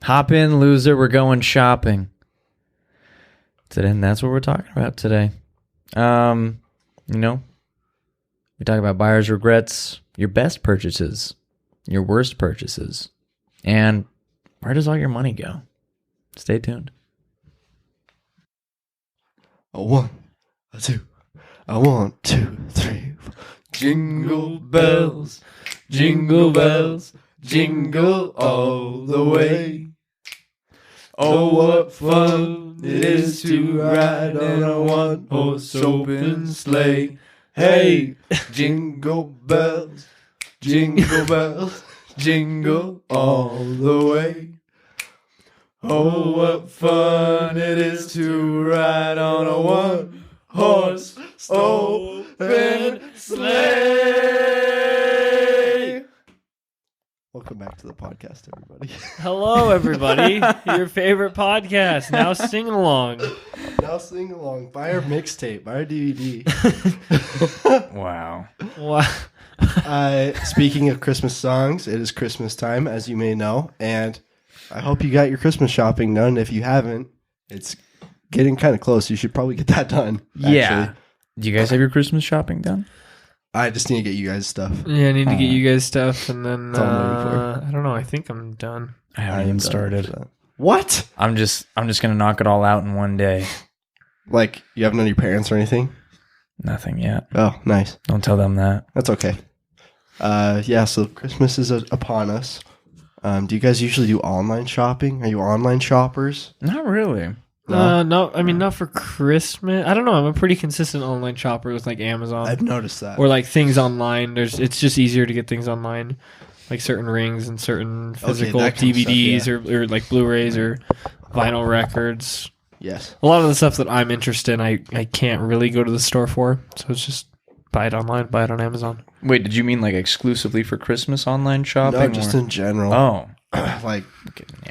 Hop in, loser. We're going shopping. Today, and that's what we're talking about today. We talk about buyer's regrets, your best purchases, your worst purchases, and where does all your money go? Stay tuned. A 1, a 2, a 1, 2, 3, 4. Jingle bells, jingle bells, jingle all the way. Oh, what fun it is to ride on a one-horse open sleigh. Hey, jingle bells, jingle all the way. Oh, what fun it is to ride on a one-horse open sleigh. Welcome back to the podcast, everybody. Hello, everybody. Your favorite podcast. Now sing along. Now sing along. Buy our mixtape. Buy our DVD. Wow. Speaking of Christmas songs, it is Christmas time, as you may know, and I hope you got your Christmas shopping done. If you haven't, it's getting kind of close. You should probably get that done. Yeah. Do you guys have your Christmas shopping done? I just need to get you guys stuff. Yeah, I need to get you guys stuff, and then That's all I'm waiting for. I don't know. I think I'm done. I haven't even started. What? I'm just gonna knock it all out in one day. Like, you haven't done your parents or anything? Nothing yet. Oh, nice. Don't tell them that. That's okay. Yeah, so Christmas is upon us. Do you guys usually do online shopping? Are you online shoppers? Not really. No, I mean, not for Christmas. I don't know. I'm a pretty consistent online shopper with like Amazon. I've noticed that. Or like things online. It's just easier to get things online, like certain rings and certain physical that kind of DVDs stuff, or like Blu-rays or vinyl records. Yes. A lot of the stuff that I'm interested in, I can't really go to the store for, so it's just buy it online, buy it on Amazon. Wait, did you mean like exclusively for Christmas online shopping? No, just in general. Oh. Like,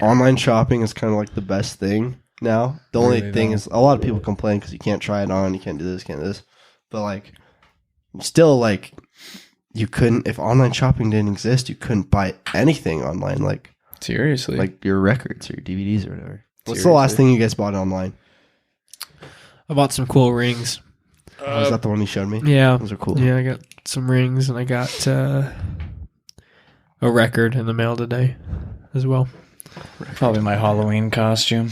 online shopping is kind of like the best thing now. The only thing is, a lot of people complain because you can't try it on, you can't do this, can't do this. But, like, still, like, you couldn't, if online shopping didn't exist, you couldn't buy anything online. Like, seriously? Like your records or your DVDs or whatever. What's the last thing you guys bought online? I bought some cool rings. Was that the one you showed me? Yeah. Those are cool. Yeah, I got some rings and I got a record in the mail today as well. Probably my Halloween costume.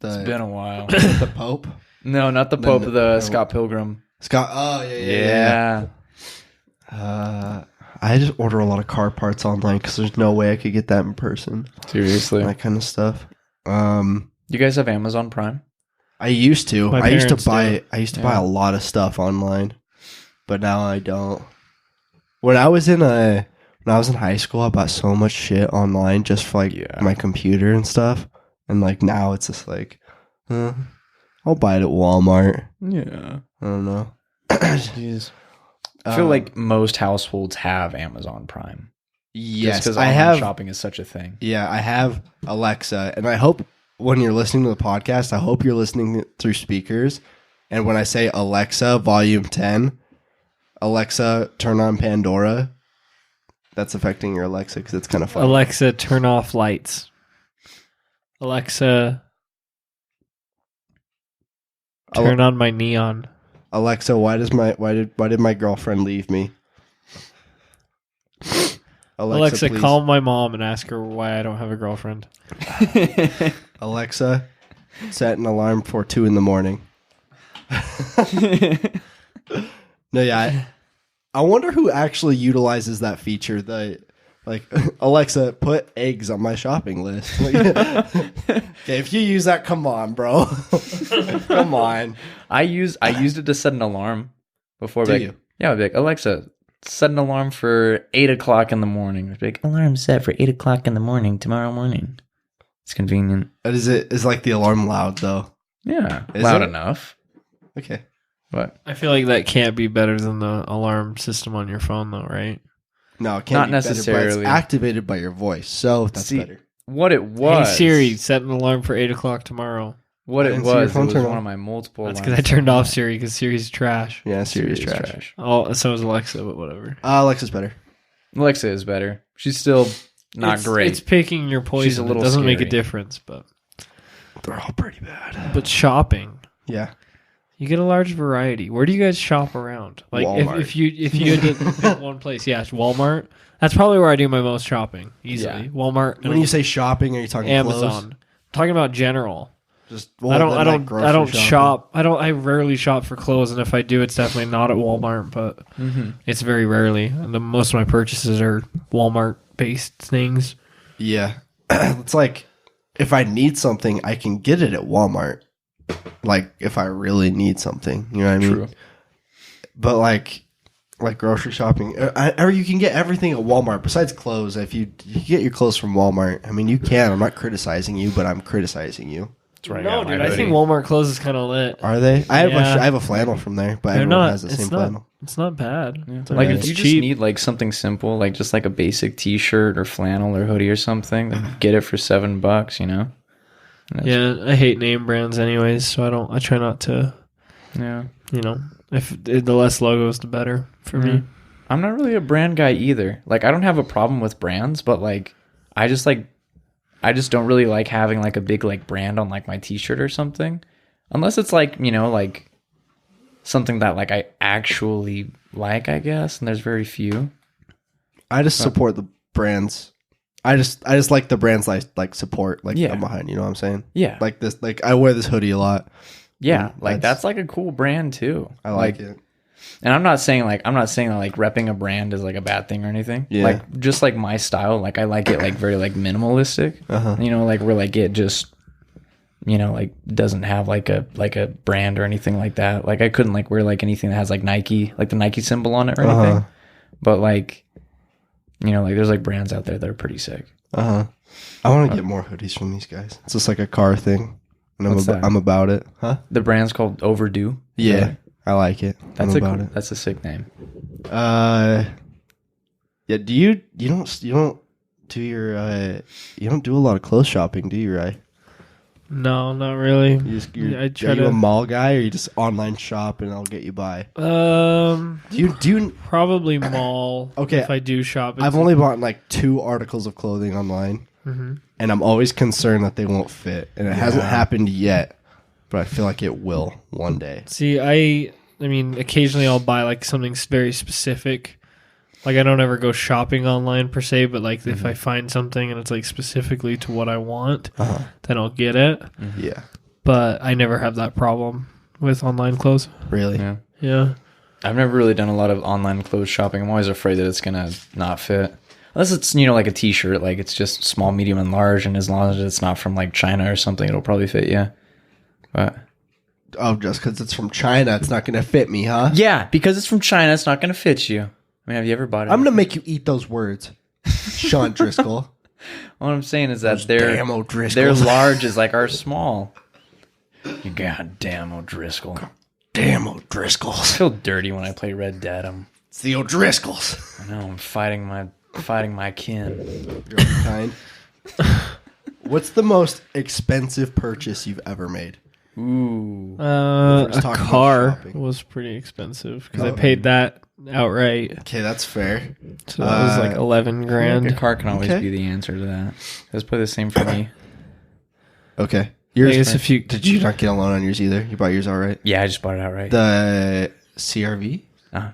It's been a while. The Pope? No, not the Pope, the Scott Pilgrim. Scott, oh, yeah. I just order a lot of car parts online because there's no way I could get that in person. Seriously. That kind of stuff. You guys have Amazon Prime? I used to. My I used to parents buy a lot of stuff online, but now I don't. When I was in high school, I bought so much shit online just for like my computer and stuff. And like now it's just like, I'll buy it at Walmart. Yeah. I don't know. Jeez. I feel like most households have Amazon Prime. Yes, because I have. Shopping is such a thing. Yeah, I have Alexa, and I hope when you're listening to the podcast, I hope you're listening through speakers. And when I say Alexa, volume 10, Alexa, turn on Pandora. That's affecting your Alexa because it's kind of fun. Alexa, turn off lights. Alexa, turn on my neon. Alexa, why did my girlfriend leave me? Alexa, call my mom and ask her why I don't have a girlfriend. Alexa, set an alarm for 2 a.m. No, yeah. I wonder who actually utilizes that feature. Alexa, put eggs on my shopping list. Okay, if you use that, come on, bro. Come on. I used it to set an alarm before. Do you? Yeah, I'd be like, Alexa, set an alarm for 8 o'clock in the morning. I'd be like, alarm set for 8 o'clock in the morning tomorrow morning. It's convenient. Is like the alarm loud though? Yeah, Is loud it? enough. Okay. But I feel like that can't be better than the alarm system on your phone, though, right? No, it can't Not be better, necessarily. but it's activated by your voice, so that's better. What it was? Hey Siri, set an alarm for 8 o'clock tomorrow. What I it didn't see your was phone turn one on. of my multiple. That's alarms. because I turned off Siri because Siri's trash. Yeah, Siri Siri's is trash. Oh, so is Alexa, but whatever. Alexa's better. Alexa is better. She's still not great. It's picking your poison. She's a little It doesn't make a scary. difference, but They're all pretty bad. but shopping, Yeah. you get a large variety. Where do you guys shop around? Like Walmart. if you had to pick one place, yeah, it's Walmart. That's probably where I do my most shopping easily. Yeah. Walmart. When you say shopping, are you talking Amazon, clothes? I'm talking about general. Just I don't grocery shop. I rarely shop for clothes, and if I do, it's definitely not at Walmart. But it's very rarely. And most of my purchases are Walmart based things. Yeah. It's like if I need something, I can get it at Walmart. Like if I really need something, you know what I mean? True. But like grocery shopping, or you can get everything at Walmart besides clothes. If you get your clothes from Walmart, I mean, you can. I'm not criticizing you, but I'm criticizing you. That's where I No, got my dude, I think hoodie. Walmart clothes is kind of lit. Are they? I Yeah. have a flannel from there, but They're everyone not. has the It's same not. flannel. It's not bad. Yeah. It's Like alright. if you It's just cheap. need like something simple, like just like a basic T-shirt or flannel or hoodie or something, then get it for $7. You know. And Yeah, I hate name brands anyways, so I try not to. Yeah. You know, if the less logos, the better for me. I'm not really a brand guy either. Like I don't have a problem with brands, but like I just don't really like having like a big like brand on like my T-shirt or something, unless it's like, you know, like something that like I actually like, I guess. And there's very few. I just support the brands. I just like the brands like support, like Yeah. I'm behind. You know what I'm saying? Yeah, Like this, like I wear this hoodie a lot. yeah, like that's- that's like a cool brand too. I like it. And I'm not saying that like repping a brand is like a bad thing or anything. Yeah. Like just like my style, like I like it like very like minimalistic. Uh-huh. You know, like where like it just, you know, like doesn't have like a brand or anything like that. Like I couldn't like wear like anything that has like Nike, like the Nike symbol on it or anything. Uh-huh. But like, you know, like there's like brands out there that are pretty sick. I want to get more hoodies from these guys. It's just like a car thing, and What's that? I'm about it. Huh? The brand's called Overdue. Yeah, I like it. That's I'm about it. that's a sick name. Yeah. Do you don't do your you don't do a lot of clothes shopping, do you, Ray? No, not really. Are I try you to. a mall guy, or you just online shop and I'll get you by? Um, Do you? probably mall. Okay, if I do shop, I've only bought like 2 articles of clothing online, and I'm always concerned that they won't fit, and it hasn't happened yet, but I feel like it will one day. See, I mean, occasionally I'll buy like something very specific. Like I don't ever go shopping online per se, but like if I find something and it's like specifically to what I want, then I'll get it. Yeah, But I never have that problem with online clothes. really. Yeah. Yeah. I've never really done a lot of online clothes shopping. I'm always afraid that it's gonna not fit. Unless it's, you know, like a T-shirt, like it's just small, medium, and large, and as long as it's not from like China or something, it'll probably fit you. But Oh, just because it's from China, it's not going to fit me, huh? yeah, because it's from China, it's not gonna fit you. I mean, have you ever bought it? I'm going to make you eat those words, Sean Driscoll. What I'm saying is that Damn their O'Driscolls. large is like our small. You goddamn O'Driscoll. Damn I O'Driscolls. feel dirty when I play Red Dead. It's the O'Driscolls. I know I'm fighting my kin. Your own kind. What's the most expensive purchase you've ever made? Ooh. A Let's talk about car shopping. was pretty expensive because I paid that outright. Okay, that's fair. So that was like 11 A grand. car can always Okay. be the answer to that. That's probably the same for me. Okay. I Yours, guess if you did you not get a loan on yours either? You bought yours outright? Yeah, I just bought it outright. The CRV? Uh-huh.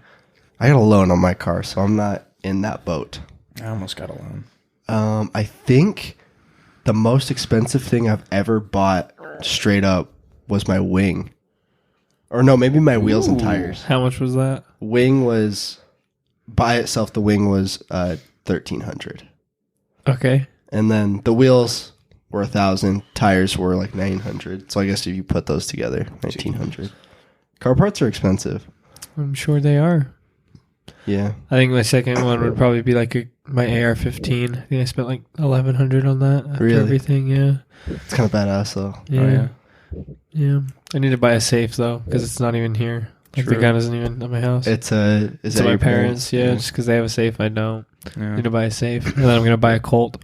I got a loan on my car, so I'm not in that boat. I almost got a loan. I think the most expensive thing I've ever bought straight up was my wing. Or no, maybe my wheels and tires. How much was that? Wing was, by itself, the wing was $1,300. Okay. And then the wheels were $1,000. Tires were like $900. So I guess if you put those together, $1,900. Car parts are expensive. I'm sure they are. Yeah. I think my second one would probably be like my AR-15. I think I spent like $1,100 on that after Really? everything. Yeah. It's kind of badass though. Yeah. Oh, yeah. Yeah. I need to buy a safe though because it's not even here. Like the True. gun isn't even at my house. It's It's that at my your parents. Yeah. Just because they have a safe, I don't. Yeah. Need to buy a safe, and then I'm gonna buy a Colt.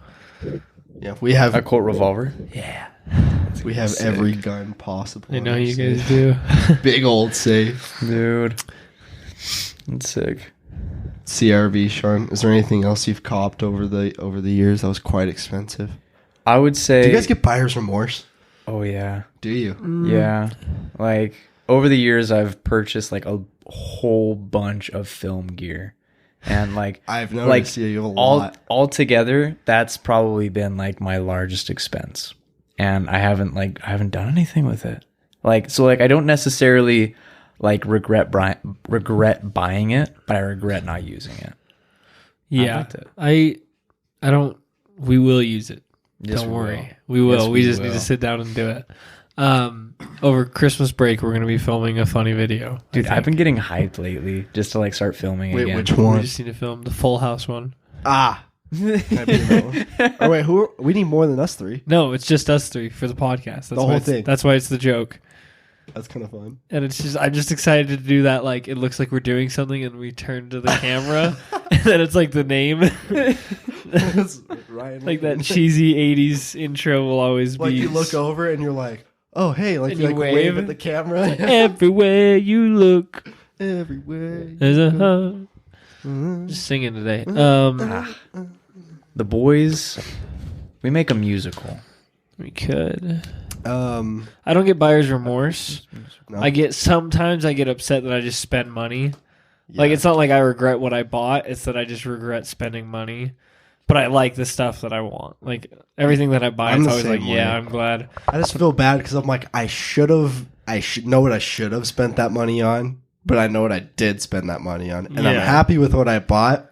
Yeah. We have A Colt revolver. Sick. Every gun possible. I know in our you safe. guys do. Big old safe. Dude. That's sick. CRV, Sean? Is there anything else you've copped over the years that was quite expensive? I would say. Do you guys get buyer's remorse? Oh yeah. Do you? Yeah. Like over the years, I've purchased like a whole bunch of film gear, and like I've noticed you have a lot. All together, that's probably been like my largest expense, and I haven't done anything with it. Like so, like I don't necessarily like regret buying it, but I regret not using it. Yeah, I don't. We will use it. Yes, don't worry, will. we will. Yes, we just need to sit down and do it. Over Christmas break, we're gonna be filming a funny video. Dude, I've been getting hyped lately just to like start filming again. Which one? We just need to film the Full House one. Ah. Oh wait, we need more than us three. No, it's just us three for the podcast. That's the whole thing. That's why it's the joke. That's kind of fun. And it's just, I'm just excited to do that. Like, it looks like we're doing something, and we turn to the camera, and then it's like the name. Like that cheesy '80s intro will always be. Like you look over and you're like, "Oh, hey!" Like you like wave at the camera. Everywhere you look, everywhere there's a hug. Just singing today. The Boys, we make a musical. We could. I I don't get buyer's remorse. No. Sometimes I get upset that I just spend money. Yeah. Like, it's not like I regret what I bought. It's that I just regret spending money. But I like the stuff that I want. Like, everything that I buy, it's always like, yeah, I'm glad. I just feel bad because I'm like, I should know what I should have spent that money on, but I know what I did spend that money on. And I'm happy with what I bought,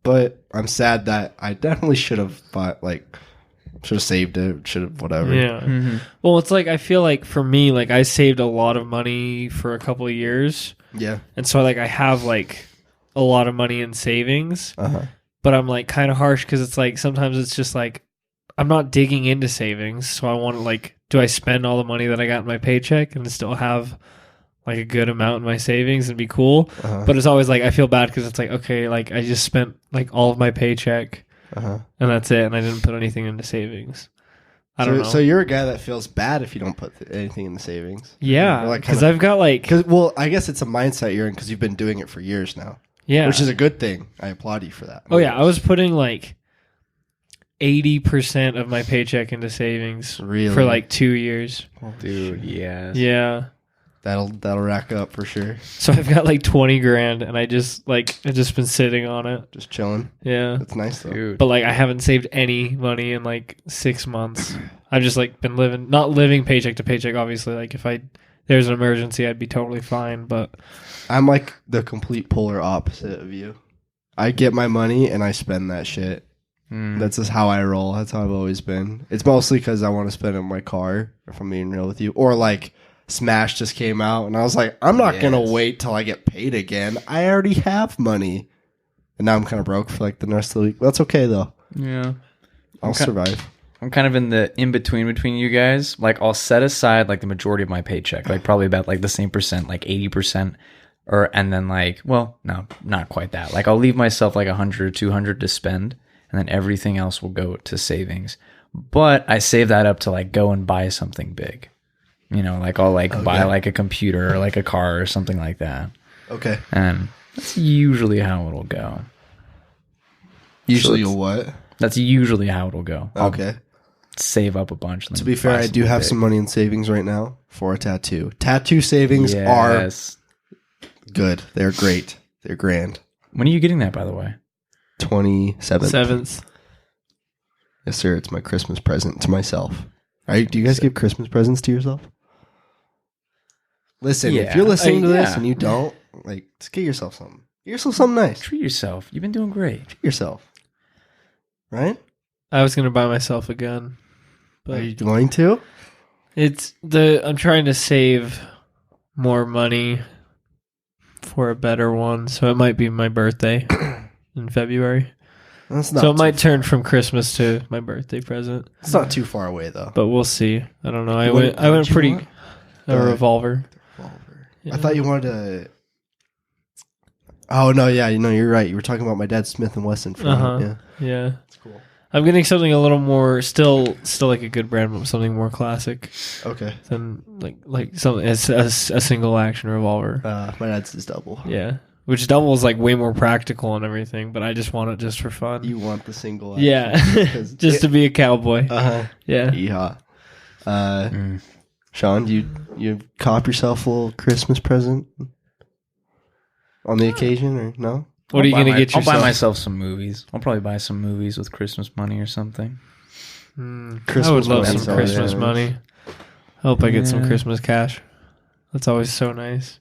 but I'm sad that I definitely should have bought, like, should have saved it, should have whatever. Yeah. Mm-hmm. Well, it's like, I feel like for me, like, I saved a lot of money for a couple of years. Yeah. And so, like, I have, like, a lot of money in savings. Uh-huh. But I'm like kind of harsh because it's like sometimes it's just like I'm not digging into savings. So I want to like, do I spend all the money that I got in my paycheck and still have like a good amount in my savings and be cool? Uh-huh. But it's always like I feel bad because it's like, okay, like I just spent like all of my paycheck and that's it. And I didn't put anything into savings. I don't know. So you're a guy that feels bad if you don't put anything in the savings. Yeah. Because I've got like. Well, I guess it's a mindset you're in because you've been doing it for years now. Yeah. Which is a good thing. I applaud you for that. Oh, yeah. I was putting like 80% of my paycheck into savings for like 2 years. Dude, yes. Yeah. That'll rack up for sure. So I've got like 20 grand and I've just been sitting on it. Just chilling. Yeah. That's nice though. Dude. But like I haven't saved any money in like 6 months. I've just like been not living paycheck to paycheck, obviously. Like if there's an emergency, I'd be totally fine, but I'm like the complete polar opposite of you. I get my money and I spend that shit. That's just how I roll. That's how I've always been. It's mostly because I want to spend it in my car, if I'm being real with you. Or like Smash just came out and I was like, I'm not going to wait till I get paid again. I already have money. And now I'm kind of broke for like the rest of the week. That's okay though. Yeah. I'll survive. I'm kind of in the between you guys. Like I'll set aside like the majority of my paycheck, like probably about like the same percent, like 80%. And then like, well, no, not quite that. Like I'll leave myself like 100 or 200 to spend, and then everything else will go to savings. But I save that up to like go and buy something big. You know, like I'll like buy like a computer or like a car or something like that. Okay. And that's usually how it'll go. Usually you'll what? That's usually how it'll go. Okay. Save up a bunch. To be fair, I do have some money in savings right now for a tattoo. Tattoo savings are good. They're great. They're grand. When are you getting that, by the way? 27th. 7th. Yes, sir. It's my Christmas present to myself. Do you guys give Christmas presents to yourself? Listen, if you're listening to this and you don't, like, just get yourself something. Get yourself something nice. Treat yourself. You've been doing great. Treat yourself. Right? I was going to buy myself a gun. But are you going to? I'm trying to save more money for a better one, so it might be my birthday in February. So it might turn from Christmas to my birthday present. It's not too far away though. But we'll see. I don't know. I went pretty a revolver. Yeah. I thought you wanted to. Oh no, yeah, you're right. You were talking about my dad's Smith and Wesson. Yeah, that's cool. I'm getting something a little more still like a good brand, but something more classic. Okay. Than like something a single action revolver. My dad's is double. Yeah. which doubles like way more practical and everything. But I just want it just for fun. You want the single? Yeah, just to be a cowboy. Yeah. Yeehaw. Sean, you cop yourself a little Christmas present on the occasion, or no? What are you gonna get yourself? I'll buy myself some movies. I'll probably buy some movies with Christmas money or something. I would love some Christmas money. I hope I get some Christmas cash. That's always so nice.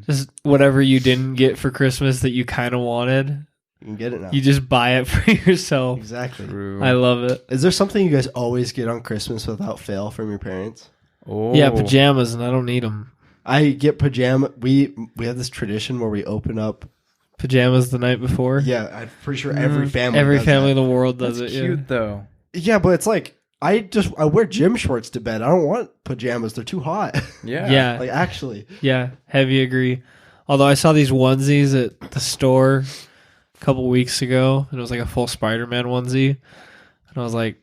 Just whatever you didn't get for Christmas that you kind of wanted, you can get it now. you just buy it for yourself. Exactly. True. I love it. Is there something you guys always get on Christmas without fail from your parents? Oh. Yeah, pajamas, and I don't need them. I get pajama. We have this tradition where we open up Pajamas the night before. Yeah, I'm pretty sure every family. Every does family that. in the world does That's it. cute though. Yeah, but it's like I wear gym shorts to bed. I don't want pajamas. They're too hot. Yeah. Like actually. Yeah, heavy agree. Although I saw these onesies at the store a couple weeks ago, and it was like a full Spider-Man onesie, and I was like,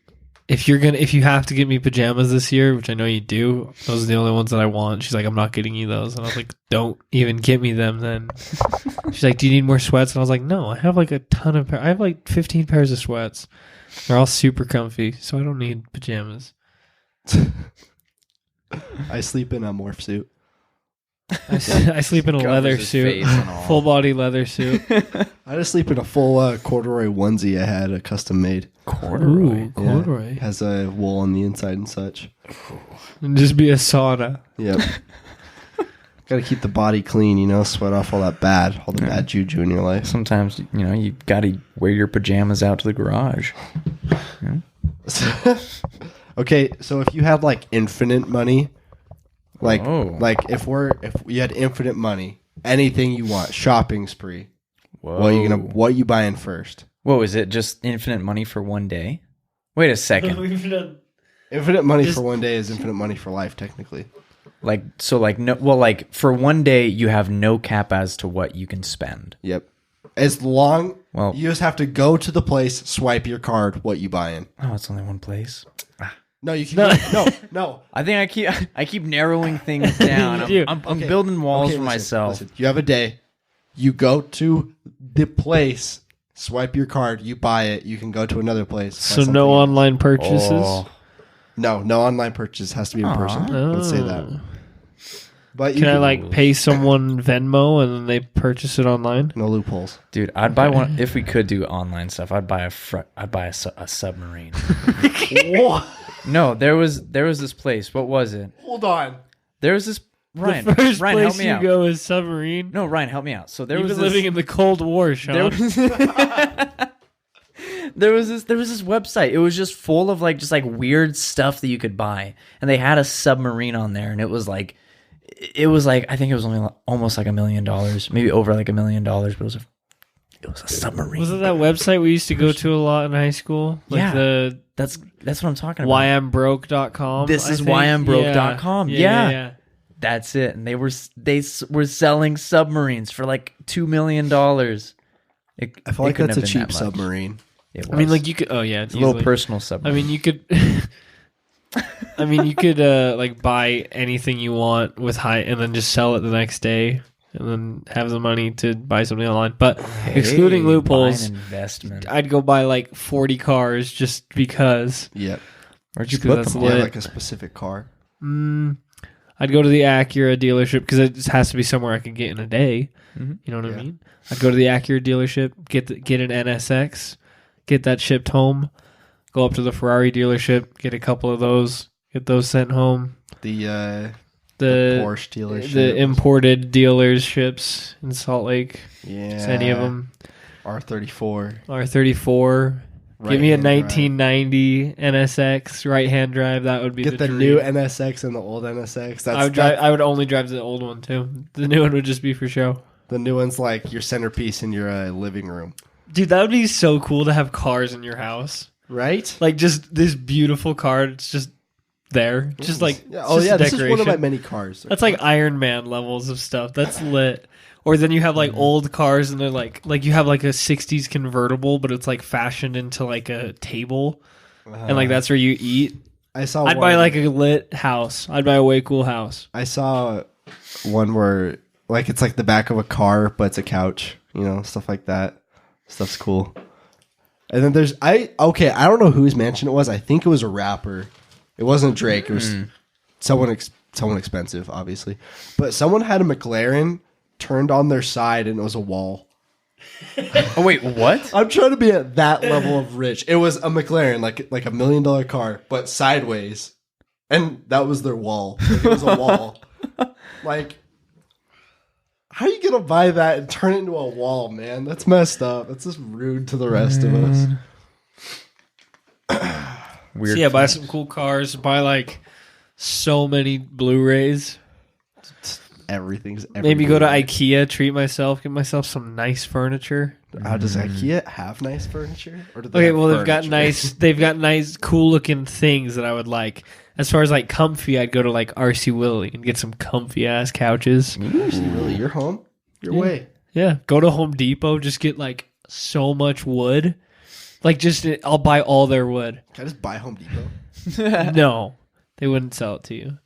if you have to get me pajamas this year, which I know you do, those are the only ones that I want. She's like, I'm not getting you those, and I was like, don't even get me them then. She's like, do you need more sweats? And I was like, no, I have like a ton of I have like 15 pairs of sweats. They're all super comfy, so I don't need pajamas. I sleep in a morph suit. I sleep in a leather his suit, face and all. full body leather suit. I just sleep in a full corduroy onesie I had a custom made. Ooh, corduroy. Yeah. Has a wool on the inside and such. And just be a sauna. Yep. Got to keep the body clean, sweat off all the bad juju in your life. Sometimes, you got to wear your pajamas out to the garage. Okay, so if you had like infinite money, like Oh. if you had infinite money, anything you want, shopping spree. Whoa. What you buying first? Whoa, is it just infinite money for one day? Wait a second. Infinite money for one day is infinite money for life, technically. For one day you have no cap as to what you can spend. Yep. As long Well- you just have to go to the place, swipe your card, what you buying. Oh, it's only one place. No, you can no. I think I keep narrowing things down. do. I'm Okay. building walls Okay, for listen, myself. listen. You have a day. You go to the place, swipe your card, you buy it. You can go to another place. buy So something no else. online purchases. Oh. No online purchase has to be in person. Let's say that. But you Can I pay someone Venmo and then they purchase it online? no loopholes. Dude, I'd buy one if we could do online stuff. I'd buy a submarine. What? No, there was this place. What was it? Hold on. There was this Ryan. The first Ryan, place help me you out. go is submarine. No, Ryan, help me out. So there You've was been this, living in the Cold War, Sean. there was there was this website. It was just full of just weird stuff that you could buy, and they had a submarine on there, and it was like I think it was only almost $1 million, maybe over $1 million, but it was a submarine. Was it that website we used to go to a lot in high school? Yeah. That's what I'm talking about. whyimbroke.com. This is I think? whyimbroke.com. Yeah. That's it. And they were selling submarines for $2 million. I feel like that's a cheap submarine. It I mean, was. you could. Oh yeah, it's a little easily- personal I submarine. mean, you could. I mean, you could buy anything you want with and then just sell it the next day, and then have the money to buy something online. But excluding loopholes, buy an investment. I'd go buy 40 cars just because. Yep. Where'd you Because put that's them? lit. Yeah, like a specific car. I'd go to the Acura dealership because it just has to be somewhere I can get in a day. Mhm. You know what Yeah. I mean? I'd go to the Acura dealership, get an NSX, get that shipped home. Go up to the Ferrari dealership, get a couple of those, get those sent home. The The Porsche dealership. the imported dealerships in Salt Lake, yeah. just any of them. R34. R34. Give me a Right-hand drive. 1990 NSX right-hand drive. That would be Get the dream. new NSX and the old NSX. That's I would drive. I would only drive the old one too. The new one would just be for show. the new one's like your centerpiece in your living room, Dude, that would be so cool to have cars in your house. right? Like just this beautiful car. It's just there. Just like Yeah. it's Oh just yeah, a this is one of my decoration. many cars. That's like Iron Man levels of stuff. That's lit. Or then you have old cars and they're like you have a 60s convertible, but it's fashioned into a table, and that's where you eat. I saw. I'd one, buy a lit house. I'd buy a way cool house. I saw one where like it's like the back of a car, but it's a couch. You know, stuff like that. Stuff's cool. And then there's I don't know whose mansion it was. I think it was a rapper. It wasn't Drake. It was someone expensive, obviously. But someone had a McLaren turned on their side, and it was a wall. Oh wait, what? I'm trying to be at that level of rich. It was a McLaren, like $1 million car, but sideways, and that was their wall. Like, it was a wall. Like, how are you gonna buy that and turn it into a wall, man? That's messed up. That's just rude to the rest of us. Weird. So yeah, buy some cool cars. Buy like so many Blu-rays. Everything's Maybe go to IKEA, treat myself, get myself some nice furniture. How does IKEA have nice furniture? Or do they have Well, they've furniture? got nice, cool looking things that I would like. As far as like comfy, I'd go to like RC Willie and get some comfy ass couches. Really, you're home, your way. Yeah, go to Home Depot, just get like so much wood. Like I'll buy all their wood. Can I just buy Home Depot? No, they wouldn't sell it to you.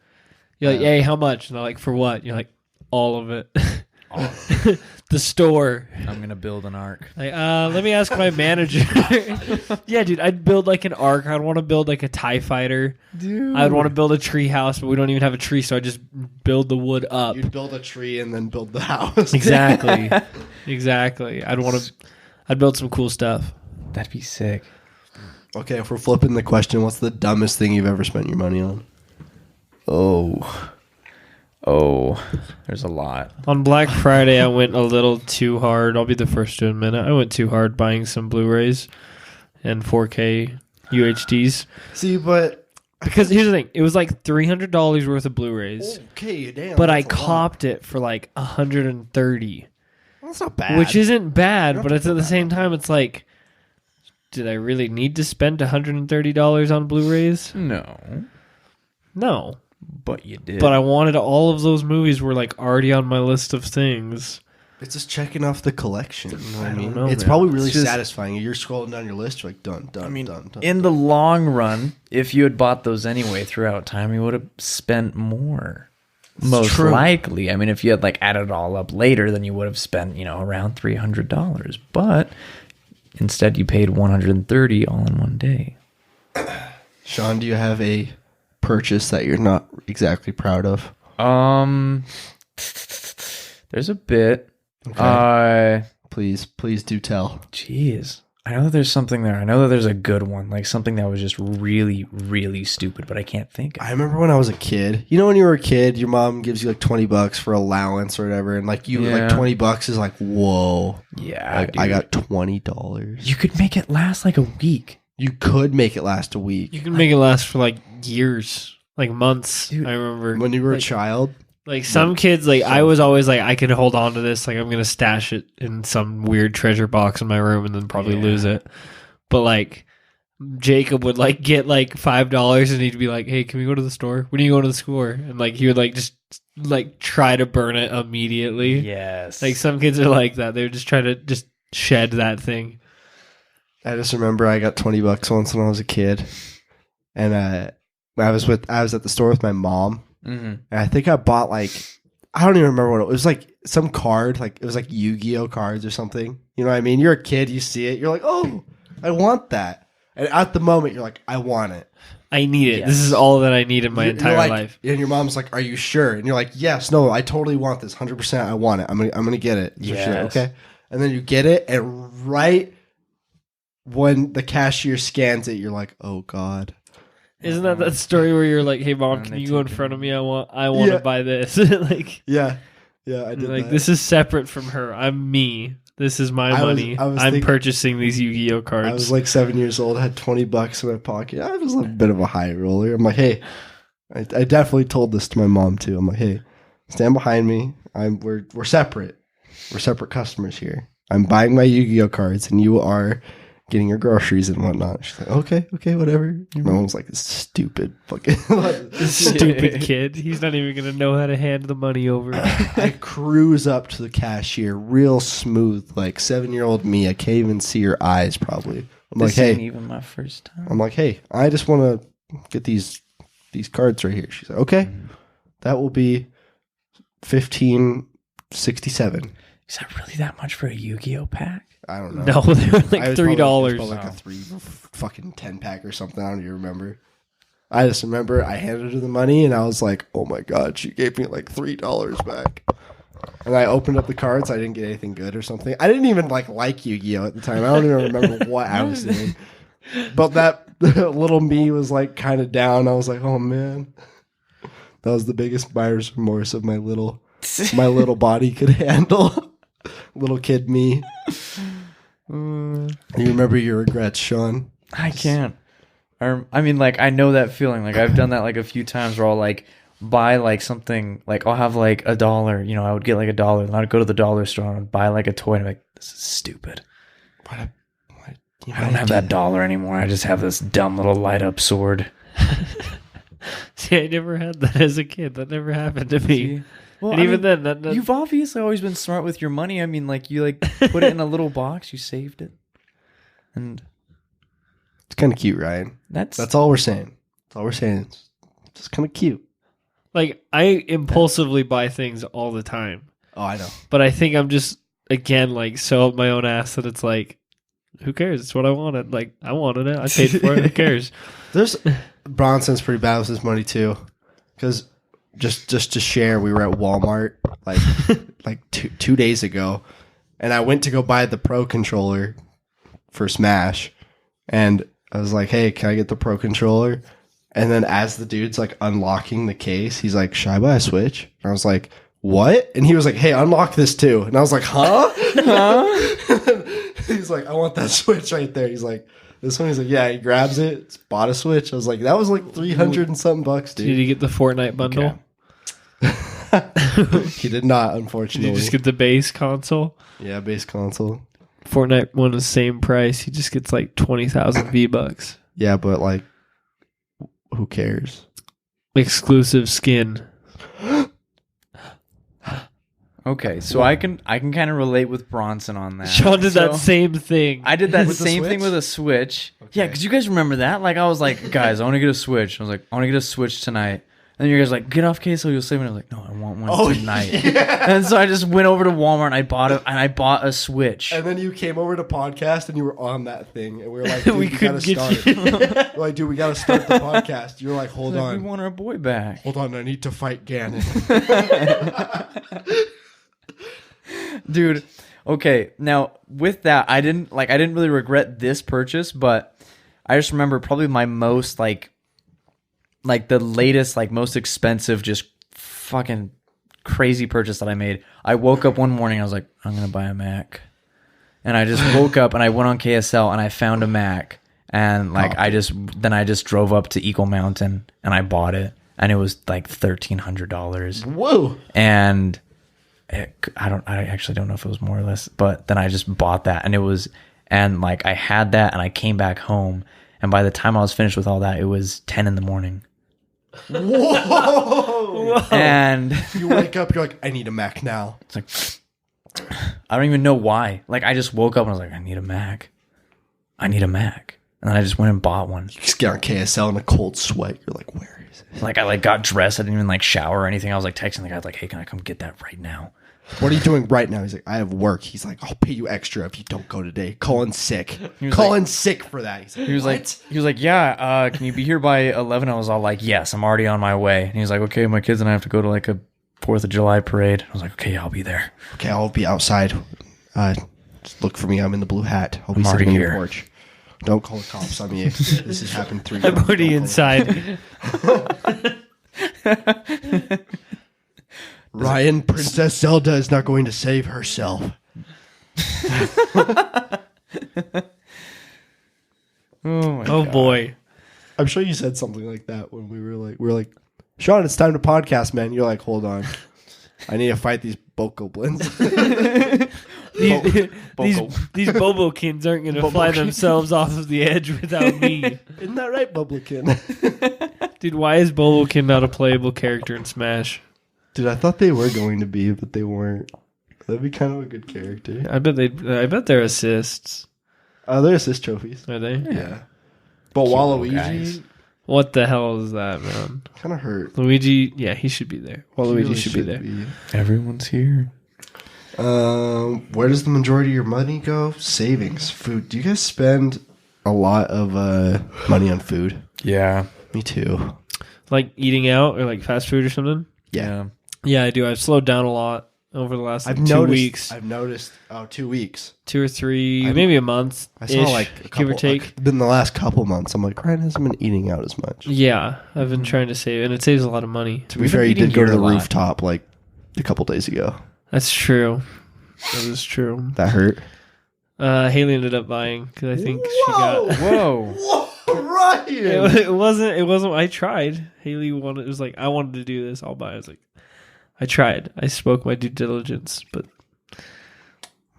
You're like, hey, how much? And they're like, for what? You're like, all of it. The store. I'm gonna build an ark. Like, let me ask my manager. Yeah, dude, I'd build like an ark. I'd want to build like a TIE fighter. Dude. I'd want to build a tree house, but we don't even have a tree, so I just build the wood up. You'd build a tree and then build the house. Exactly. Exactly. I'd build some cool stuff. That'd be sick. Okay, if we're flipping the question, what's the dumbest thing you've ever spent your money on? Oh, there's a lot. On Black Friday, I went a little too hard. I'll be the first to admit it. I went too hard buying some Blu-rays and 4K UHDs. See, but because here's the thing, it was like $300 worth of Blu-rays. Okay, damn. But I copped it for like $130. That's not bad. Which isn't bad, but it's at the same time, it's like, did I really need to spend $130 on Blu-rays? No. But you did. But I wanted all of those movies were like already on my list of things. It's just checking off the collection. You know what I mean? know, it's man. probably really It's just- satisfying. You're scrolling down your list, you're like, done. In the long run, if you had bought those anyway throughout time, you would have spent more. Most true. likely. I mean, if you had like added it all up later, then you would have spent, around $300. But instead, you paid $130 all in one day. Sean, do you have a purchase that you're not exactly proud of? There's a bit. Okay. Please do tell. Jeez. I know that there's something there. I know that there's a good one, like something that was just really, really stupid, but I can't think of it. I remember when I was a kid. You know, when you were a kid, your mom gives you like $20 for allowance or whatever, and like like $20 is like, whoa. Yeah, like, I got $20. You could make it last like a week. You could make it last a week. You can make it last for like years, like months. Dude, I remember When you were like, a child. Like some kids, like I was always like, I could hold on to this. Like I'm gonna stash it in some weird treasure box in my room and then probably lose it. But like Jacob would like get like $5 and he'd be like, "Hey, can we go to the store? When are you going to the store?" And like he would like just like try to burn it immediately. Yes. Like some kids are like that. They would just try to just shed that thing. I just remember I got $20 once when I was a kid, and I was at the store with my mom. Mm-hmm. And I think I bought like, I don't even remember what it was, like some card, like it was like Yu-Gi-Oh cards or something. You know what I mean? You're a kid, you see it, you're like, oh, I want that. And at the moment, you're like, I want it. I need it. Yes. This is all that I need in my entire like, life. And your mom's like, are you sure? And you're like, yes, no, I totally want this. 100%, I want it. I'm gonna get it. So she's like, Yes. okay. And then you get it, and right when the cashier scans it, you're like, oh God. Isn't that story where you're like, "Hey mom, And can they you go in take it. front of me? I want to buy this." Like, Yeah, I did like that. this is separate from her. I'm me. This is my money. I was I'm thinking- purchasing these Yu-Gi-Oh cards. I was like 7 years old, had $20 in my pocket. I was a bit of a high roller. I'm like, hey, I definitely told this to my mom too. I'm like, hey, stand behind me. We're separate. We're separate customers here. I'm buying my Yu-Gi-Oh cards, and you are getting your groceries and whatnot. She's like, okay, whatever. My mom's like, this stupid fucking This stupid kid. He's not even gonna know how to hand the money over. I cruise up to the cashier real smooth, like 7-year-old me. I can't even see her eyes probably. I'm like, This ain't hey, even my first time. I'm like, hey, I just want to get these cards right here. She's like, okay, that will be $15 $67. Is that really that much for a Yu-Gi-Oh pack? I don't know. No, they were like I was $3. probably like a fucking 10-pack or something. I don't even remember. I just remember I handed her the money and I was like, oh my God, she gave me like $3 back. And I opened up the cards. I didn't get anything good or something. I didn't even like Yu-Gi-Oh at the time. I don't even remember what I was doing. But that little me was like kind of down. I was like, oh man. That was the biggest buyer's remorse of my little body could handle. Little kid me. You remember your regrets, Sean? I can't. I mean, like, I know that feeling. Like, I've done that like a few times where I'll like buy like something. Like, I'll have like $1. You know, I would get like $1, and I'd go to the dollar store and buy like a toy. And I'm like, this is stupid. I don't have that $1 anymore. I just have this dumb little light up sword. See, I never had that as a kid. That never happened to me. Well, and even then, that you've obviously always been smart with your money. I mean, like, you like put it in a little box, you saved it, and it's kind of cute, Ryan. That's all we're saying. That's all we're saying. It's just kind of cute. Like, I impulsively buy things all the time. Oh, I know. But I think I'm just, again, like, so up my own ass that it's like, who cares? It's what I wanted. Like, I wanted it. I paid for it. Who cares? Bronson's pretty bad with his money too, because just to share, we were at Walmart like two days ago, and I went to go buy the Pro controller for Smash, and I was like, "Hey, can I get the Pro controller?" And then as the dude's like unlocking the case, he's like, "Should I buy a Switch?" And I was like, "What?" And he was like, "Hey, unlock this too." And I was like, "Huh?" He's like, "I want that Switch right there." He's like, "This one." He's like, "Yeah." He grabs it. It's bought a Switch. I was like, "That was like 300 and something bucks, dude." Did you get the Fortnite bundle? Okay. He did not, unfortunately. Did you just get the base console? Yeah, base console. Fortnite one is the same price. He just gets like 20,000 V-Bucks. Yeah, but like, who cares? Exclusive skin. Okay, so I can kind of relate with Bronson on that. Sean did that same thing. I did that With the same thing Switch? with a Switch. Okay. Yeah, because you guys remember that? Like, I was like, guys, I want to get a Switch. I was like, I want to get a Switch tonight. And you guys were like, get off queso, you'll save it. I was like, no, I want one tonight. Yeah. And so I just went over to Walmart and I bought a Switch. And then you came over to podcast and you were on that thing. And we were like, dude, we gotta couldn't start. get We're like, dude, we gotta start the podcast. You were like, hold Like, on. we want our boy back. Hold on, I need to fight Ganon. Dude, okay. Now, with that, I didn't really regret this purchase, but I just remember probably my most like the latest, like most expensive, just fucking crazy purchase that I made. I woke up one morning, I was like, I'm gonna buy a Mac. And I just woke up and I went on KSL and I found a Mac. And like I just drove up to Eagle Mountain and I bought it. And it was like $1,300. Whoa. And I actually don't know if it was more or less, but then I just bought that and like I had that and I came back home. And by the time I was finished with all that, it was 10 in the morning. Whoa. And You wake up, you're like, I need a Mac now. it's like, I don't even know why. Like, I just woke up and I was like, I need a Mac. And then I just went and bought one. You just get on KSL in a cold sweat. You're like, where is it? Like, I like got dressed. I didn't even like shower or anything. I was like texting the guy like, hey, can I come get that right now? What are you doing right now? He's like, I have work. He's like, I'll pay you extra if you don't go today. Call in sick. Call in sick for that. He was like, yeah, can you be here by 11? I was all like, yes, I'm already on my way. And he was like, okay, my kids and I have to go to like a 4th of July parade. I was like, okay, I'll be there. Okay, I'll be outside. Just look for me. I'm in the blue hat. I'll be I'm sitting already on your here. porch. Don't call the cops on me. This has happened 3 I'm times. already Don't inside. Ryan, Princess Zelda is not going to save herself. Oh boy. I'm sure you said something like that when we were like, Sean, it's time to podcast, man. You're like, hold on. I need to fight these bokoblins. These Bobokins aren't going to fly themselves off of the edge without me. Isn't that right, Bubblekin? Dude, why is Bobokin not a playable character in Smash? Dude, I thought they were going to be, but they weren't. That'd be kind of a good character. I bet they're assists. They're assist trophies. Are they? Yeah. But Cute Waluigi guys. What the hell is that, man? kind of hurt. Luigi, yeah, he should be there. Waluigi He really should be there. Everyone's here. Where does the majority of your money go? Savings, food. Do you guys spend a lot of money on food? Yeah. Me too. Like eating out or like fast food or something? Yeah. Yeah, I do. I've slowed down a lot over the last 2 weeks. I've noticed. 2 weeks. 2 or 3, maybe a month. I saw like a couple, give or take. in the last couple months. I'm like, Ryan hasn't been eating out as much. Yeah, I've been trying to save, and it saves a lot of money. To be fair, you did go to the rooftop like a couple days ago. That's true. That is true. That hurt. Haley ended up buying because I think she got. Whoa. Ryan! It wasn't. I tried. Haley wanted. It was like I wanted to do this. I'll buy. I was like, I tried. I spoke my due diligence, but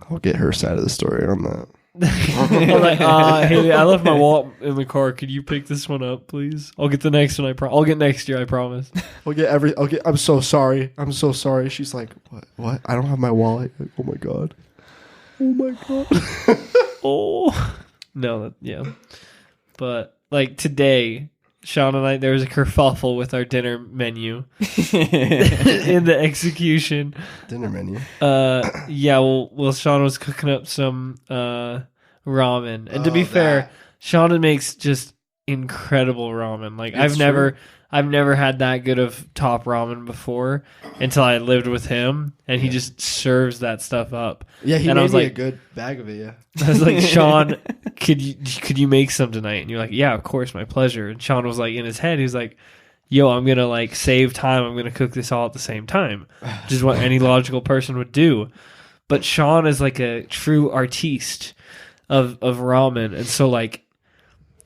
I'll get her side of the story on that. I'm like, Haley, I left my wallet in the car. Could you pick this one up, please? I'll get the next one. I'll get next year. I promise. I'm so sorry. I'm so sorry. She's like, what? I don't have my wallet. Like, oh my god. Oh no, yeah. But like today, Sean and I, there was a kerfuffle with our dinner menu in the execution. Dinner menu. Yeah. Well, Sean was cooking up some ramen, and to be fair, Sean makes just incredible ramen. Like I've never had that good of top ramen before until I lived with him, and he just serves that stuff up. Yeah, he and made me a good bag of it. Yeah, I was like, Sean, could you make some tonight? And you're like, yeah, of course, my pleasure. And Sean was like, in his head, he was like, yo, I'm gonna like save time. I'm gonna cook this all at the same time, which is what any logical person would do. But Sean is like a true artiste of ramen, and so like.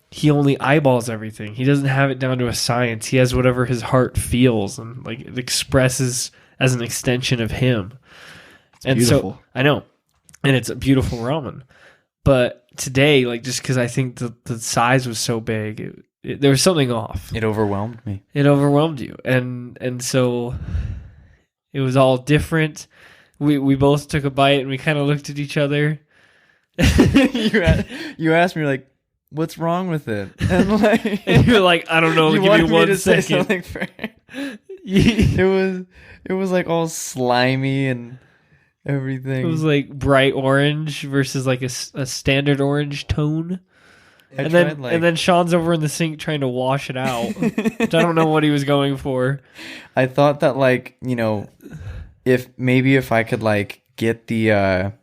He only eyeballs everything. He doesn't have it down to a science. He has whatever his heart feels, and like it expresses as an extension of him. And beautiful. So I know, and it's a beautiful ramen. But today, like just because I think the size was so big, there was something off. It overwhelmed me. It overwhelmed you, and so it was all different. We both took a bite, and we kind of looked at each other. You asked me like, what's wrong with it? And like, and you're like, I don't know. You give me wanted one me to say second. something for it was like all slimy and everything. It was like bright orange versus like a standard orange tone. And then Sean's over in the sink trying to wash it out. Which I don't know what he was going for. I thought that like, if I could like get the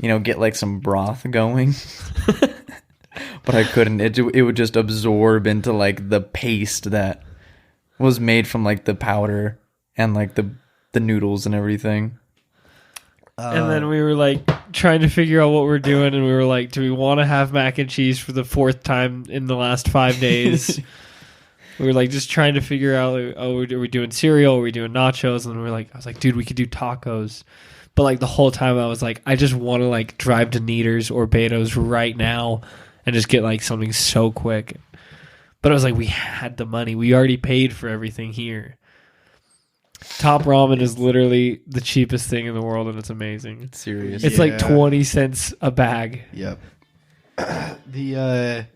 get like some broth going. But I couldn't. It would just absorb into like the paste that was made from like the powder and like the noodles and everything. And then we were like trying to figure out what we're doing, and we were like, do we want to have mac and cheese for the 4th time in the last 5 days? We were like just trying to figure out, are we doing cereal? Are we doing nachos? And I was like, dude, we could do tacos. But like the whole time I was like, I just want to like drive to Kneaders or Beto's right now and just get like something so quick. But I was like, we had the money. We already paid for everything here. Top ramen is literally the cheapest thing in the world, and it's amazing. It's serious. It's like 20 cents a bag. Yep. Dude,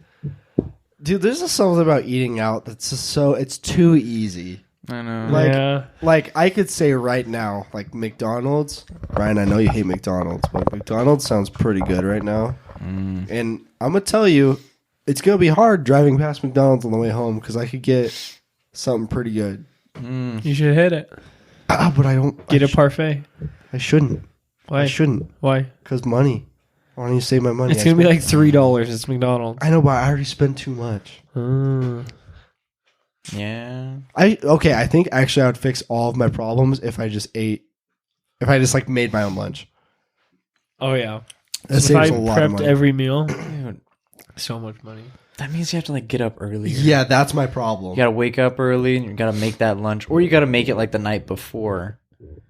there's just something about eating out that's just it's too easy. I know. Like I could say right now, like McDonald's. Ryan, I know you hate McDonald's, but McDonald's sounds pretty good right now. And I'm gonna tell you, it's gonna be hard driving past McDonald's on the way home because I could get something pretty good. You should hit it. But I don't get a parfait. I shouldn't. Why? I shouldn't. Why? Because money. I want to save my money. It's gonna be like $3. It's McDonald's. I know, but I already spent too much. Yeah. I think actually I would fix all of my problems if I just like made my own lunch. Oh yeah. That saves a lot of money. Prepped every meal. Dude, so much money. That means you have to like get up early. Yeah, that's my problem. You gotta wake up early and you gotta make that lunch, or you gotta make it like the night before.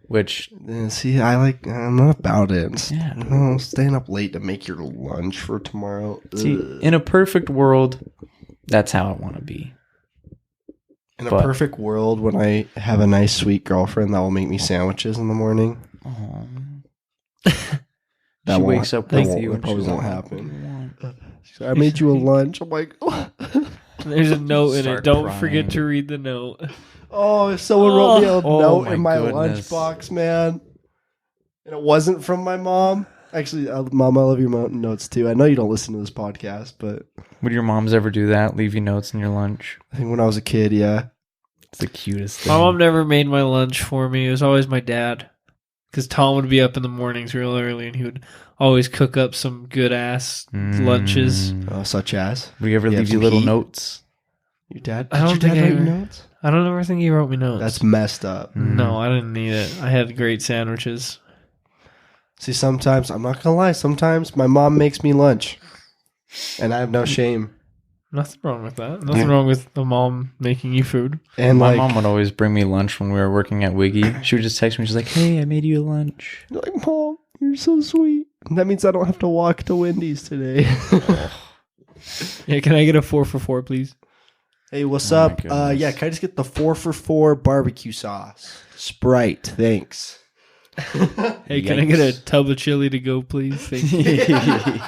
Which see, I'm not about it. Yeah, no, staying up late to make your lunch for tomorrow. See, in a perfect world, that's how I want to be. In a perfect world, when I have a nice, sweet girlfriend that will make me sandwiches in the morning. She wakes up with you. That probably won't happen. I made you a lunch. I'm like, there's a note in it. Don't forget to read the note. Oh, if someone wrote me a note in my lunchbox, man. And it wasn't from my mom. Actually, Mom, I love your notes too. I know you don't listen to this podcast, but Would your moms ever do that? Leave you notes in your lunch? I think when I was a kid, yeah. It's the cutest thing. My mom never made my lunch for me. It was always my dad. Because Tom would be up in the mornings real early, and he would always cook up some good-ass lunches. Such as? Would he ever leave you little notes? Your dad? I don't Did your think dad I write you ever- notes? I don't ever think he wrote me notes. That's messed up. No, I didn't need it. I had great sandwiches. See, sometimes, I'm not going to lie, sometimes my mom makes me lunch. And I have no shame. Nothing wrong with that. Nothing wrong with the mom making you food. And My like, mom would always bring me lunch when we were working at Wiggy. She would just text me. She's like, "Hey, I made you a lunch." you're like, Mom, you're so sweet. That means I don't have to walk to Wendy's today. Yeah, can I get a 4 for $4, please? Hey, what's Oh my up? goodness. Yeah, can I just get the 4 for $4 barbecue sauce? Sprite, thanks. Hey, can I get a tub of chili to go, please? Thank you.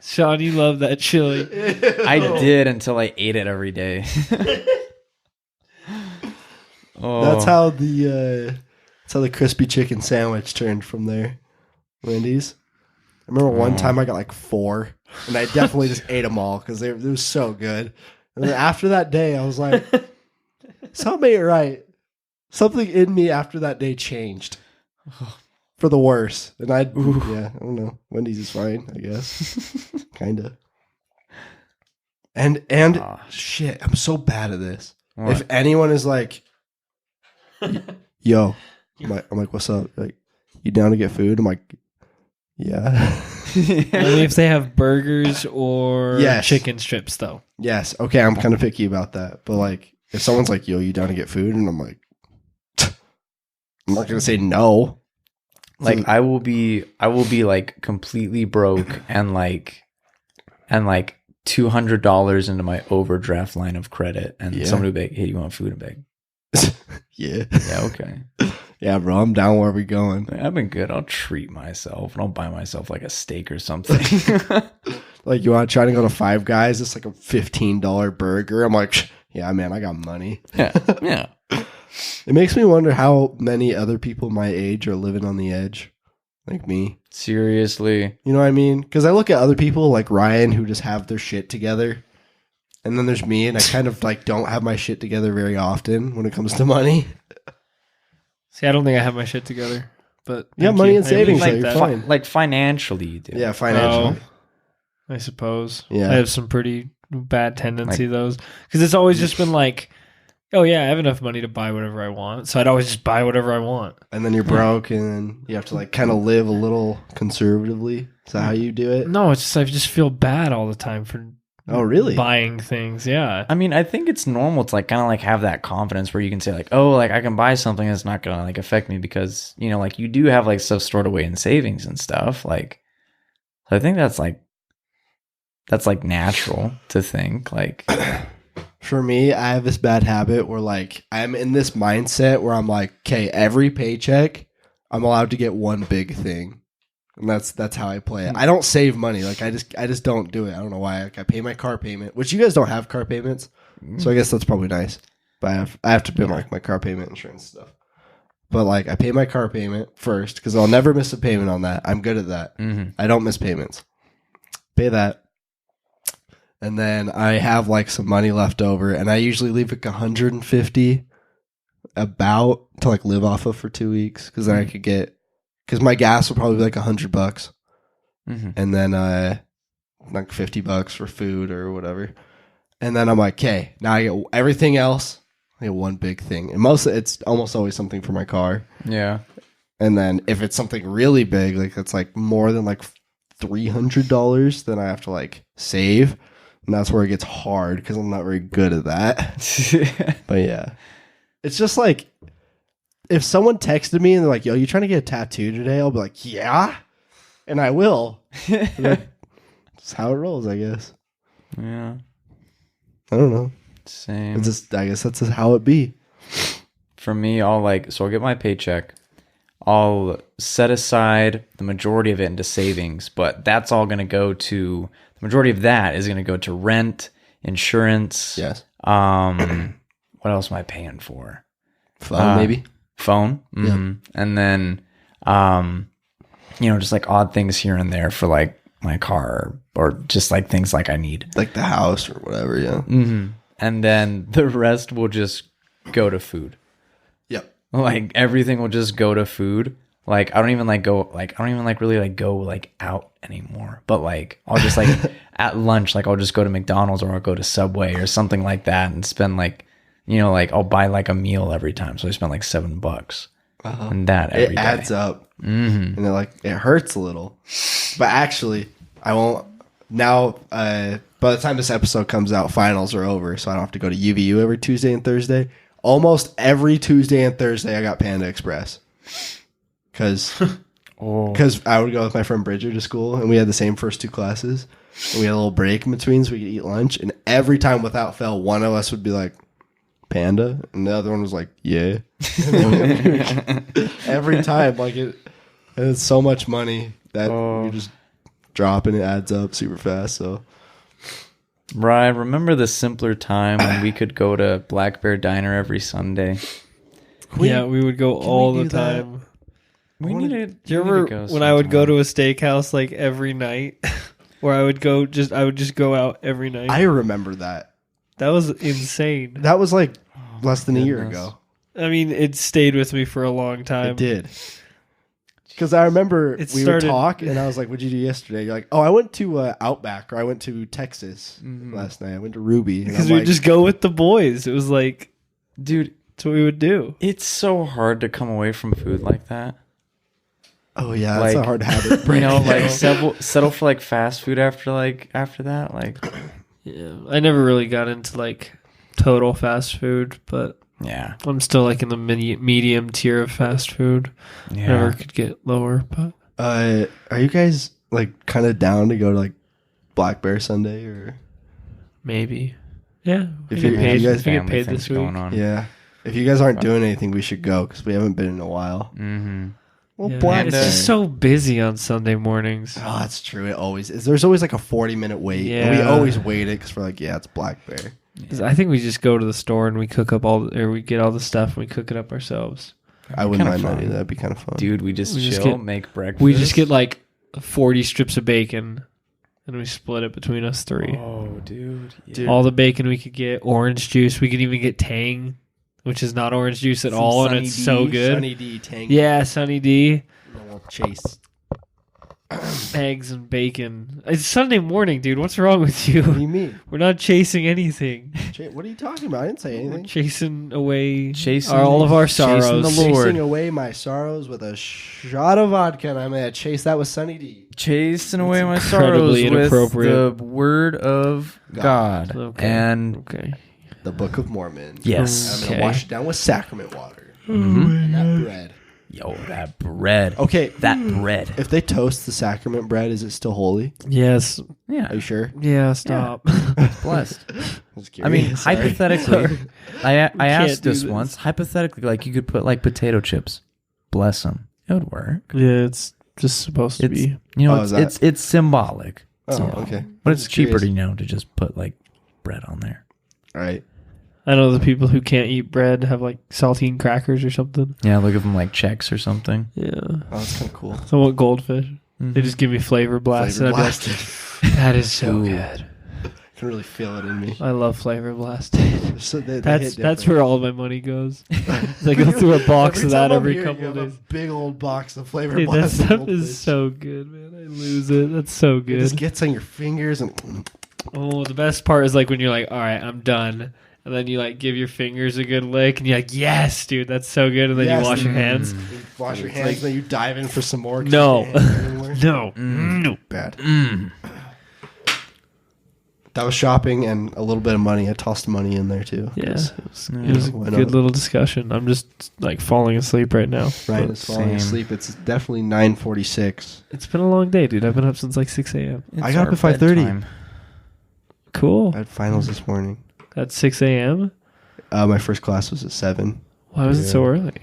Sean, you love that chili. I did until I ate it every day. Oh. That's how the crispy chicken sandwich turned from there. Wendy's. I remember one time I got like 4, and I definitely just ate them all because they were so good. And then after that day, I was like, something ain't right. Something in me after that day changed for the worse. And I don't know. Wendy's is fine, I guess. Kind of. And shit, I'm so bad at this. What? If anyone is like, yo, I'm like, what's up? Like, you down to get food? I'm like, yeah. Only if they have burgers or Yes. chicken strips, though. Yes. Okay, I'm kind of picky about that. But like, if someone's like, yo, you down to get food? And I'm like, I'm not going to say no. Like I will be like completely broke and like $200 into my overdraft line of credit, and Yeah. somebody will be like, "Hey, you want food?" And be like, Yeah. "Yeah, okay." Yeah, bro, I'm down where we going. Like, I've been good. I'll treat myself and I'll buy myself like a steak or something. Like, you want to try to go to Five Guys? It's like a $15 burger. I'm like, yeah, man, I got money. yeah. It makes me wonder how many other people my age are living on the edge, like me. Seriously. You know what I mean? Because I look at other people like Ryan who just have their shit together. And then there's me, and I kind of like don't have my shit together very often when it comes to money. See, I don't think I have my shit together. But You got thank money you. and I savings, appreciate so you're that. fine. Like financially, you do. Yeah, financially. I suppose. Yeah. I have some pretty bad tendency, those. Because it's always just been like, oh, yeah, I have enough money to buy whatever I want. So I'd always just buy whatever I want. And then you're broke, and then you have to like kind of live a little conservatively. Is that how you do it? No, it's just I just feel bad all the time for Oh, really? buying things. Yeah. I mean, I think it's normal to like kind of like have that confidence where you can say like, oh, like I can buy something that's not gonna like affect me because, you know, like you do have like stuff stored away in savings and stuff. Like, I think that's like natural to think like. For me, I have this bad habit where like I'm in this mindset where I'm like, okay, every paycheck, I'm allowed to get one big thing. And that's how I play it. I don't save money. Like I just don't do it. I don't know why. Like I pay my car payment, which you guys don't have car payments. So I guess that's probably nice. But I have to pay like my car payment, insurance stuff. But like I pay my car payment first because I'll never miss a payment on that. I'm good at that. Mm-hmm. I don't miss payments. Pay that. And then I have like some money left over, and I usually leave like 150 about to like live off of for 2 weeks because then I could get, because my gas will probably be like $100, Mm-hmm. and then like $50 for food or whatever. And then I'm like, okay, now I get everything else. I get one big thing, and it's almost always something for my car. Yeah. And then if it's something really big, like it's like more than like $300, then I have to like save. And that's where it gets hard because I'm not very good at that. But yeah, it's just like if someone texted me and they're like, yo, you trying to get a tattoo today? I'll be like, yeah, and I will. That's how it rolls, I guess. Yeah. I don't know. Same. It's just, I guess that's just how it be. For me, I'll get my paycheck. I'll set aside the majority of it into savings, but that's all going to go to, the majority of that is going to go to rent, insurance. Yes. What else am I paying for? Phone, maybe. Phone. Mm-hmm. And then Just like odd things here and there for like my car or just like things like I need. Like the house or whatever, yeah. Mm-hmm. And then the rest will just go to food. Yep. Like everything will just go to food. Like I don't even really like go like out anymore. But like I'll just like at lunch, like I'll just go to McDonald's or I'll go to Subway or something like that and spend like, like I'll buy like a meal every time. So I spend like $7 and that every day. It adds up. Mm-hmm. And it hurts a little. But actually, I won't now. By the time this episode comes out, finals are over, so I don't have to go to UVU every Tuesday and Thursday. Almost every Tuesday and Thursday, I got Panda Express because I would go with my friend Bridger to school, and we had the same first 2 classes, and we had a little break in between, so we could eat lunch. And every time, without fail, one of us would be like, Panda, and the other one was like, yeah. Every time, like it's so much money that you just drop and it adds up super fast. So, Brian, remember the simpler time when we could go to Black Bear Diner every Sunday? We would go all the time. Do you remember when I would go to a steakhouse like every night, where I would just go out every night? I remember that. That was insane. That was like less than a year ago. I mean, it stayed with me for a long time. It did. Because I remember we would talk, and I was like, what'd you do yesterday? You're like, oh, I went to Outback, or I went to Texas last night. I went to Ruby. Because we would just go with the boys. It was like, dude, that's what we would do. It's so hard to come away from food like that. Oh, yeah, that's a hard habit. Like settle for like fast food after that. Like, yeah, I never really got into like total fast food, but yeah, I'm still like in the medium tier of fast food. Yeah. Never could get lower, but are you guys like kind of down to go to like Black Bear Sunday or maybe? Yeah, if you guys get paid this week. Going on. Yeah, if you guys aren't doing anything, we should go because we haven't been in a while. Mm-hmm. Well, yeah, it's just so busy on Sunday mornings. Oh, that's true. It always is. There's always like a 40-minute wait. Yeah. And we always wait it because we're like, yeah, it's Black Bear. Yeah. I think we just go to the store and we cook up we get all the stuff and we cook it up ourselves. I wouldn't mind that either. That'd be kind of fun. Dude, we just chill, make breakfast. We just get like 40 strips of bacon and we split it between us 3. Oh, dude. Yeah. All the bacon we could get, orange juice. We could even get Tang, which is not orange juice at all, and it's so good. Sunny D, Tang. Yeah, Sunny D. We'll chase eggs and bacon. It's Sunday morning, dude. What's wrong with you? What do you mean? We're not chasing anything. What are you talking about? I didn't say anything. We're chasing away Chasing all of our sorrows. Chasing the Lord. Chasing away my sorrows with a shot of vodka, and I'm going to chase that with Sunny D. Chasing away my sorrows with inappropriate. the word of God. Okay. And the Book of Mormon. Yes. I'm going to wash it down with sacrament water. Mm-hmm. And that bread. Yo, that bread. Okay. That bread. If they toast the sacrament bread, is it still holy? Yes. Yeah. Are you sure? Yeah, stop. It's blessed. I mean, hypothetically, I asked this once. Hypothetically, like you could put like potato chips. Bless them. It would work. Yeah, it's just supposed to be. It's symbolic. Oh, okay. But it's cheaper to just put like bread on there. All right. I know the people who can't eat bread have like saltine crackers or something. Yeah, they'll give them like checks or something. Yeah. Oh, that's kind of cool. So I want goldfish. Mm-hmm. They just give me flavor blast. Flavor And I'd be like, that is so good. I can really feel it in me. I love flavor blast. So that's where all my money goes. I go through a box of that every couple of days. A big old box of flavor Dude, that blast. stuff is so good, man. I lose it. That's so good. It just gets on your fingers and. Oh, the best part is like when you're like, all right, I'm done. And then you like give your fingers a good lick and you're like, yes, dude, that's so good. And then you wash your hands. You wash your hands and then you dive in for some more. No. No. Bad. That was shopping and a little bit of money. I tossed money in there too. Yeah. It was a good little discussion. I'm just like falling asleep right now. Ryan is falling asleep. It's definitely 9:46. It's been a long day, dude. I've been up since like 6 a.m. I got up at 5:30. Cool. I had finals this morning. At 6 a.m.? My first class was at 7. Why was it so early?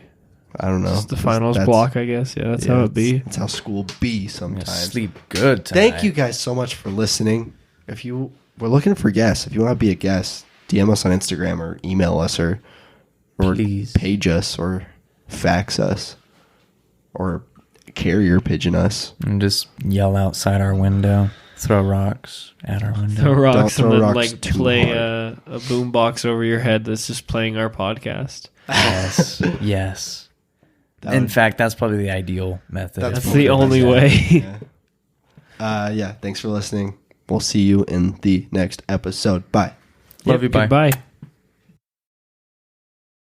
I don't know. Just the finals block, I guess. Yeah, that's how it be. That's how school be sometimes. Sleep good tonight. Thank you guys so much for listening. If you we're looking for guests, if you want to be a guest, DM us on Instagram or email us or Please. page us or fax us or carrier pigeon us. And just yell outside our window. Throw rocks at our window. Throw rocks Don't throw and then rocks like too play hard. a boombox over your head that's just playing our podcast. Yes. Yes. In fact, that's probably the ideal method. That's the only way. Yeah. Thanks for listening. We'll see you in the next episode. Bye. Love you. Bye. Goodbye.